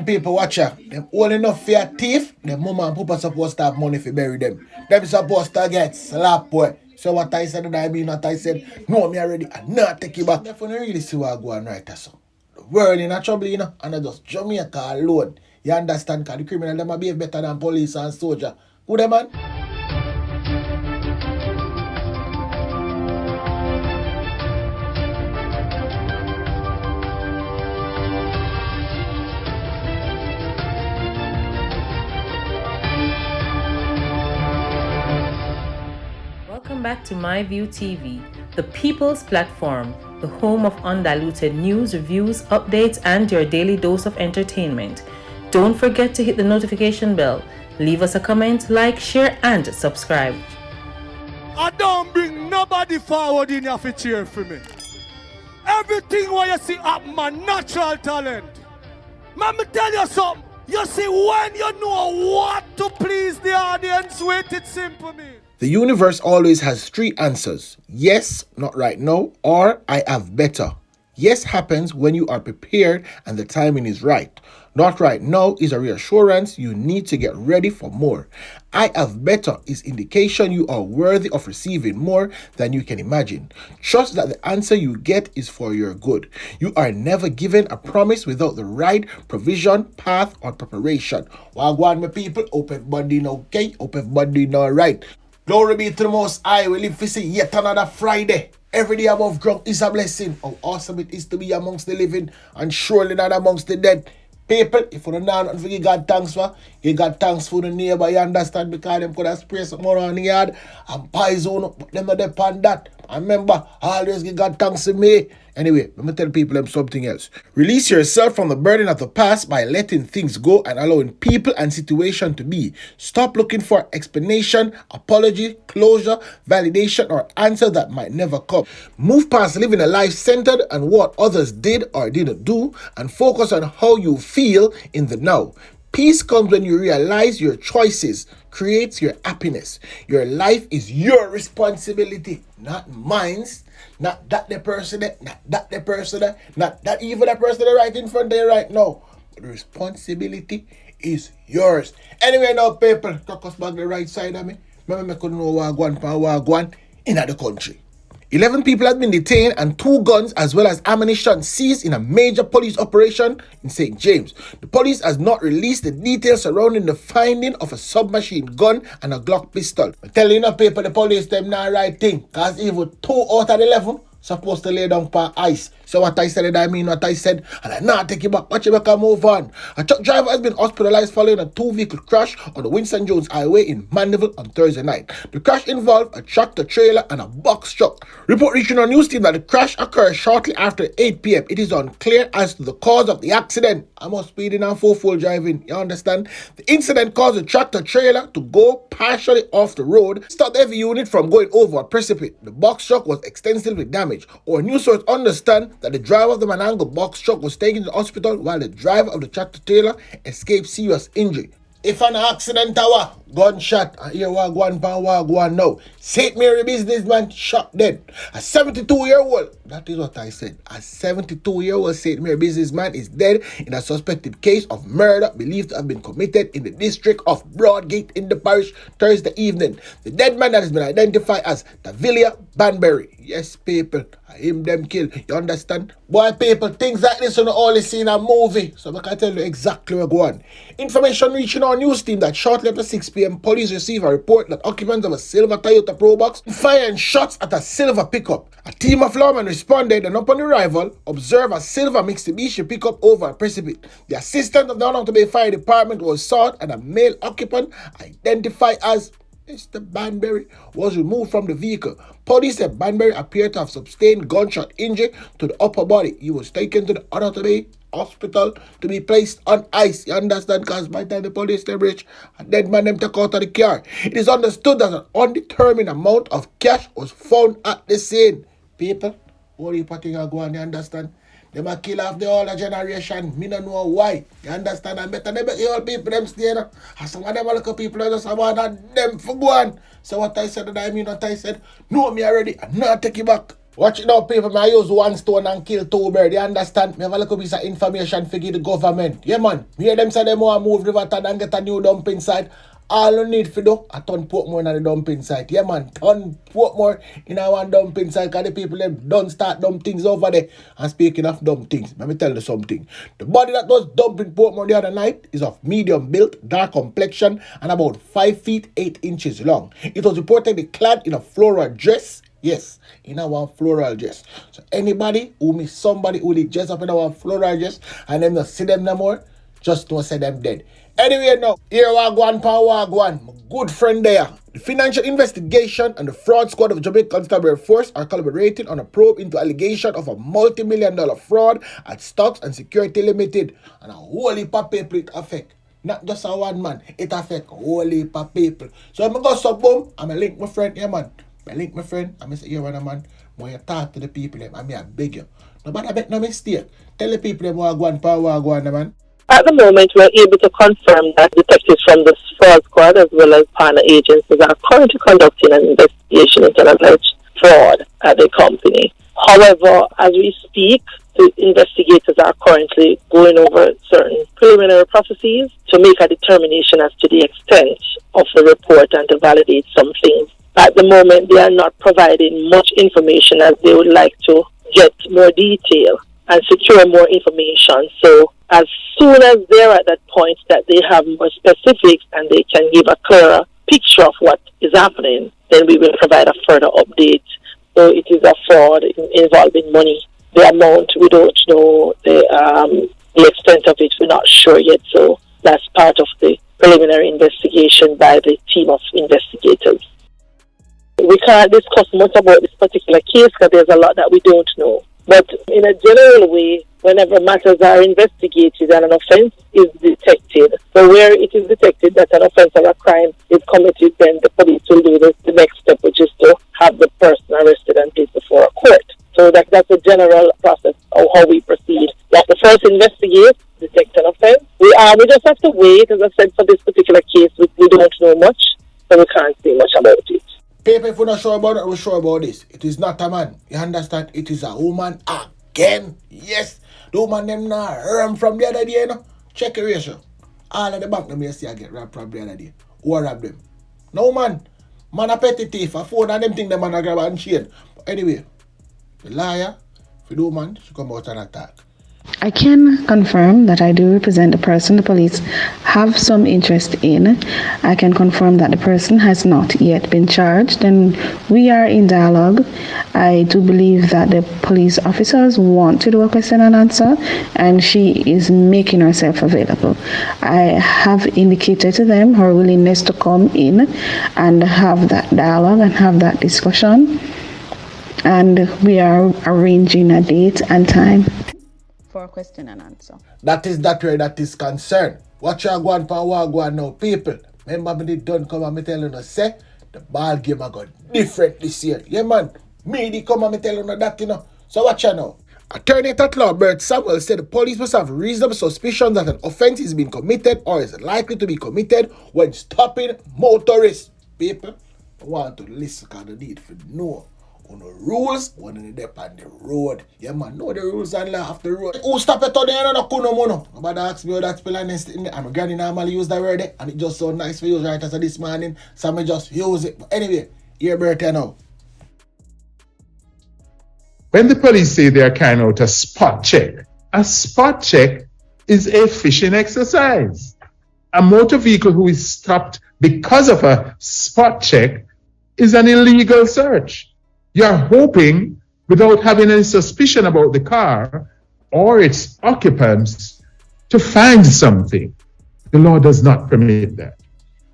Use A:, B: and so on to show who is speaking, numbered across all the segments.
A: People watch ya. Them old enough for a thief. Them mama and papa supposed to have money to bury them. Them supposed to get slap boy. So what I said, I mean what I said. No, me already. I not take it back. If you really see what I go on right so. The world in a trouble, and I just Jamaica alone. You understand? Because the criminal them behave better than police and soldier. Who them man?
B: Welcome back to MyView TV, the people's platform, the home of undiluted news, reviews, updates, and your daily dose of entertainment. Don't forget to hit the notification bell, leave us a comment, like, share, and subscribe.
C: I don't bring nobody forward in your cheer for me. Everything what you see happen, my natural talent. Let me tell you something. You see, when you know what to please the audience with, it's simple, me.
A: The universe always has three answers. Yes, not right now, or I have better. Yes happens when you are prepared and the timing is right. Not right now is a reassurance you need to get ready for more. I have better is indication you are worthy of receiving more than you can imagine. Trust that the answer you get is for your good. You are never given a promise without the right provision, path, or preparation. Wagwan, my people, hope everybody know okay, hope everybody know right. Glory be to the Most High. We live to see yet another Friday. Every day above ground is a blessing. How awesome it is to be amongst the living and surely not amongst the dead. People, if you don't know nothing for give God thanks for, give God thanks for the neighbor, you understand, because them could have sprayed some more on the yard and poison, but them not depend that. And remember, always give God thanks to me. Anyway, let me tell people them something else. Release yourself from the burden of the past by letting things go and allowing people and situation to be. Stop looking for explanation, apology, closure, validation, or answer that might never come. Move past living a life centered on what others did or didn't do and focus on how you feel in the now. Peace comes when you realize your choices creates your happiness. Your life is your responsibility, not mine's. Not that the person, not that the person, not that even the person right in front of you right now. But the responsibility is yours. Anyway, now people, talk us back the right side of me. Remember, I couldn't know Wagwan in the country. 11 people have been detained and 2 guns as well as ammunition seized in a major police operation in St. James. The police has not released the details surrounding the finding of a submachine gun and a Glock pistol. I'm telling you people, the police them not right thing, because even 2 out of 11 supposed to lay down for ice. So what I said, I mean what I said, and I now take it back. Watch it back and move on. A truck driver has been hospitalized following a 2-vehicle crash on the Winston Jones Highway in Mandeville on Thursday night. The crash involved a tractor trailer and a box truck. Report reaching our news team that the crash occurred shortly after 8 p.m. It is unclear as to the cause of the accident. I'm not speeding and full driving, you understand? The incident caused the tractor trailer to go partially off the road, stopped the heavy unit from going over a precipice. The box truck was extensively damaged. Our news source understand that the driver of the Manango box truck was taken to the hospital while the driver of the tractor trailer escaped serious injury. If an accident tower, gunshot, and here wagwan now. St. Mary businessman shot dead. A 72-year-old, that is what I said. A 72-year-old St. Mary businessman is dead in a suspected case of murder believed to have been committed in the district of Broadgate in the parish Thursday evening. The dead man that has been identified as Davila Banbury. Yes, people, him them kill. You understand? Boy, people, things like this you don't only see in a movie. So I can tell you exactly what's going on. Information reaching our news team that shortly after 6 p.m., police received a report that occupants of a silver Toyota Probox firing shots at a silver pickup. A team of lawmen responded and upon arrival, observed a silver Mitsubishi pickup over a precipice. The assistant of the Honolulu Bay Fire Department was sought and a male occupant identified as Mr. Banbury was removed from the vehicle. Police said Banbury appeared to have sustained gunshot injury to the upper body. He was taken to the Honolulu Bay Hospital to be placed on ice. You understand? Because by the time the police they reach, a dead man them took out of the car. It is understood that an undetermined amount of cash was found at the scene. People, what are you putting on go on? You understand? They might kill off the older generation. Me don't know why. You understand? And better the old people them stay there. And some of them little people just want them for go on. So what I said, I mean what I said. No, me already. I'm not take it back. Watch it out, people. I use one stone and kill two birds. You understand? Me have a little piece of information for the government. Yeah, man. Me hear them say they want to move the water and get a new dumping site. All you need for do, I turn Portmore in the dumping site. Yeah, man. Turn Portmore in a one dumping site because the people them don't start dump things over there. And speaking of dump things, let me tell you something. The body that was dumped in Portmore the other night is of medium build, dark complexion, and about 5 feet 8 inches long. It was reportedly clad in a floral dress. Yes, in a one floral dress. So anybody who miss somebody who did dress up in a one floral dress and them not see them no more, just don't say them dead. Anyway, now, here Wagwan, Wagwan, my good friend there. The Financial Investigation and the Fraud Squad of Jamaica Constabulary Force are collaborating on a probe into allegation of a multi-million-dollar fraud at Stocks and Security Limited. And a whole heap of people it affect. Not just a one man, it affect a whole heap of people. So I'm going to go sub boom, I'm going to link my friend here, man. I link my friend, I'm going to say, here, man, when you talk to the people, them, I beg you. Nobody make no mistake. Tell the people, them, Wagwan, man.
D: At the moment, we are able to confirm that detectives from the fraud squad as well as partner agencies are currently conducting an investigation into an alleged fraud at the company. However, as we speak, the investigators are currently going over certain preliminary processes to make a determination as to the extent of the report and to validate some things. At the moment, they are not providing much information as they would like to get more detail and secure more information. So as soon as they're at that point that they have more specifics and they can give a clearer picture of what is happening, then we will provide a further update. So it is a fraud involving money. The amount, we don't know. The extent of it, we're not sure yet. So that's part of the preliminary investigation by the team of investigators. We can't discuss much about this particular case because there's a lot that we don't know. But in a general way, whenever matters are investigated and an offense is detected, so where it is detected that an offense or a crime is committed, then the police will do the next step, which is to have the person arrested and placed before a court. So that's a general process of how we proceed. That the first investigate, detect an offense. We just have to wait. As I said, for this particular case, we don't know much, so we can't say much about it.
A: People, if we're not sure about it, we're sure about this. It is not a man. You understand? It is a woman again. Yes. The woman them not run from the other day, you know. Check your ratio. All of the bank them you see I get robbed from the other day. Who robbed them? No man. Man a petty thief. A phone and them thing them man a grab and chain. But anyway, the liar, if you do man, she come out and attack.
E: I can confirm that I do represent the person the police have some interest in. I can confirm that the person has not yet been charged, and we are in dialogue. I do believe that the police officers want to do a question and answer, and she is making herself available. I have indicated to them her willingness to come in and have that dialogue and have that discussion, and we are arranging a date and time for a question and answer.
A: That is that way that is concerned. Watch your go on now, people. Remember me did done come and me tell you no say the ball game I got different this year. Yeah man, me did come and me tell you no that you know. So watch you now. Attorney at law Bert Samuel said the police must have reasonable suspicion that an offense is being committed or is likely to be committed when stopping motorists. People, I want to listen because they need to know. On the rules, when they dep on the road. Yeah, man, know the rules and law of the road. Who stop it on there? No, kuno mono. Nobody ask me how that spell and my granny normally use that word and it just so nice for you right as this morning. So I just use it. But anyway, here, Bertie now.
F: When the police say they are carrying out a spot check is a fishing exercise. A motor vehicle who is stopped because of a spot check is an illegal search. You're hoping, without having any suspicion about the car or its occupants, to find something. The law does not permit that.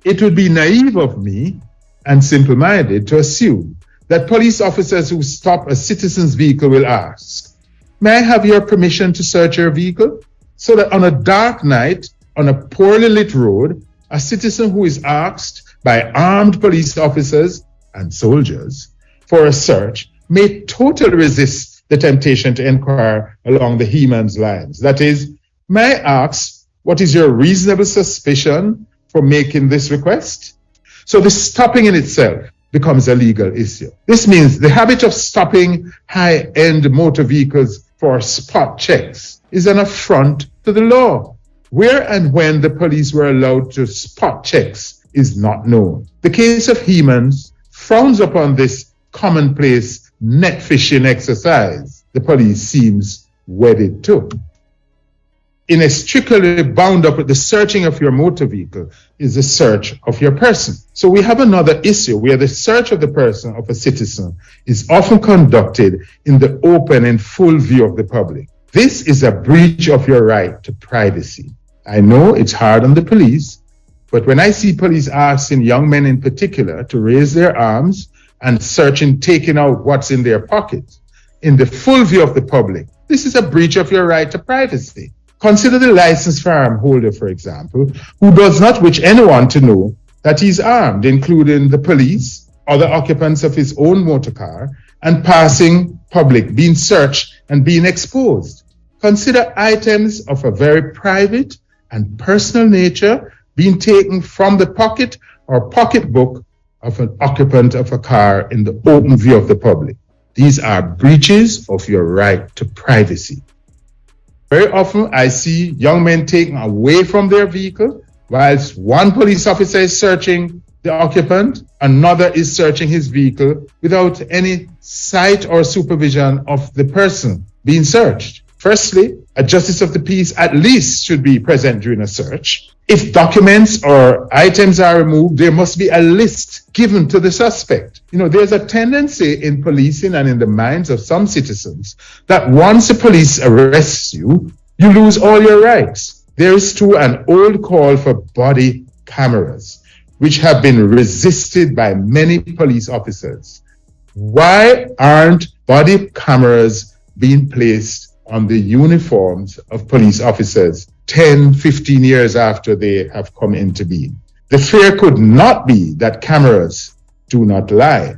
F: It would be naive of me and simple-minded to assume that police officers who stop a citizen's vehicle will ask, "May I have your permission to search your vehicle?" So that on a dark night, on a poorly lit road, a citizen who is asked by armed police officers and soldiers for a search may totally resist the temptation to inquire along the he-man's lines. That is, may I ask, what is your reasonable suspicion for making this request? So the stopping in itself becomes a legal issue. This means the habit of stopping high-end motor vehicles for spot checks is an affront to the law. Where and when the police were allowed to spot checks is not known. The case of Guŋmąn frowns upon this commonplace net fishing exercise the police seems wedded to. Inextricably bound up with the searching of your motor vehicle is the search of your person. So we have another issue where the search of the person of a citizen is often conducted in the open and full view of the public. This is a breach of your right to privacy. I know it's hard on the police, but when I see police asking young men in particular to raise their arms and searching, taking out what's in their pockets in the full view of the public, this is a breach of your right to privacy. Consider the licensed firearm holder, for example, who does not wish anyone to know that he's armed, including the police, other occupants of his own motor car, and passing public being searched and being exposed. Consider items of a very private and personal nature being taken from the pocket or pocketbook of an occupant of a car in the open view of the public. These are breaches of your right to privacy. Very often I see young men taken away from their vehicle, whilst one police officer is searching the occupant, another is searching his vehicle without any sight or supervision of the person being searched. Firstly, a justice of the peace at least should be present during a search. If documents or items are removed, there must be a list given to the suspect. There's a tendency in policing and in the minds of some citizens that once the police arrests you, you lose all your rights. There is too an old call for body cameras, which have been resisted by many police officers. Why aren't body cameras being placed on the uniforms of police officers 10, 15 years after they have come into being? The fear could not be that cameras do not lie.